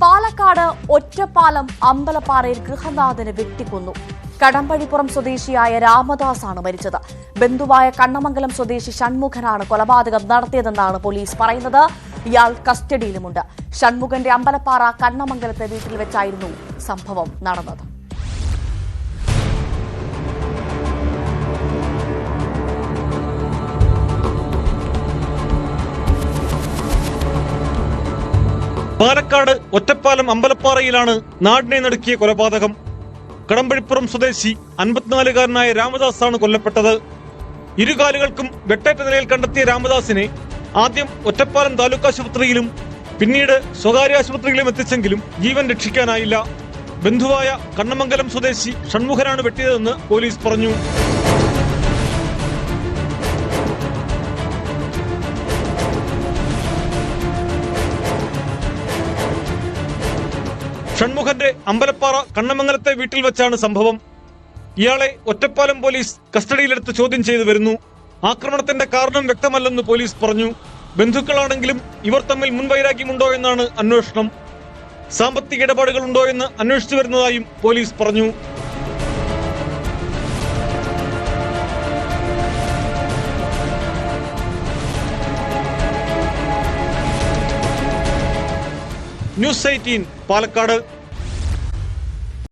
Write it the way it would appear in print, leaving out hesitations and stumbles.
പാലക്കാട് ഒറ്റപ്പാലം അമ്പലപ്പാറയിൽ ഗൃഹനാഥന് വെട്ടിക്കൊന്നു. കടമ്പഴിപ്പുറം സ്വദേശിയായ രാമദാസാണ് മരിച്ചത്. ബന്ധുവായ കണ്ണമംഗലം സ്വദേശി ഷൺമുഖനാണ് കൊലപാതകം നടത്തിയതെന്നാണ് പോലീസ് പറയുന്നത്. ഇയാൾ കസ്റ്റഡിയിലുമുണ്ട്. ഷൺമുഖന്റെ അമ്പലപ്പാറ കണ്ണമംഗലത്തെ വീട്ടിൽ വെച്ചായിരുന്നു സംഭവം നടന്നത്. പാലക്കാട് ഒറ്റപ്പാലം അമ്പലപ്പാറയിലാണ് നാടിനെ നടുക്കിയ കൊലപാതകം. കടമ്പഴിപ്പുറം സ്വദേശി 54-കാരനായ രാമദാസാണ് കൊല്ലപ്പെട്ടത്. ഇരുകാലുകൾക്കും വെട്ടേറ്റ നിലയിൽ കണ്ടെത്തിയ രാമദാസിനെ ആദ്യം ഒറ്റപ്പാലം താലൂക്ക് ആശുപത്രിയിലും പിന്നീട് സ്വകാര്യ ആശുപത്രിയിലും എത്തിച്ചെങ്കിലും ജീവൻ രക്ഷിക്കാനായില്ല. ബന്ധുവായ കണ്ണമംഗലം സ്വദേശി ഷൺമുഖനാണ് വെട്ടിയതെന്ന് പോലീസ് പറഞ്ഞു. ഷൺമുഖന്റെ അമ്പലപ്പാറ കണ്ണമംഗലത്തെ വീട്ടിൽ വെച്ചാണ് സംഭവം. ഇയാളെ ഒറ്റപ്പാലം പോലീസ് കസ്റ്റഡിയിലെടുത്ത് ചോദ്യം ചെയ്തു വരുന്നു. ആക്രമണത്തിന്റെ കാരണം വ്യക്തമല്ലെന്ന് പോലീസ് പറഞ്ഞു. ബന്ധുക്കളാണെങ്കിലും ഇവർ തമ്മിൽ മുൻവൈരാഗ്യമുണ്ടോ എന്നാണ് അന്വേഷണം. സാമ്പത്തിക ഇടപാടുകൾ ഉണ്ടോ എന്ന് അന്വേഷിച്ചു വരുന്നതായും പോലീസ് പറഞ്ഞു. ന്യൂസ് 18 പാലക്കാട്.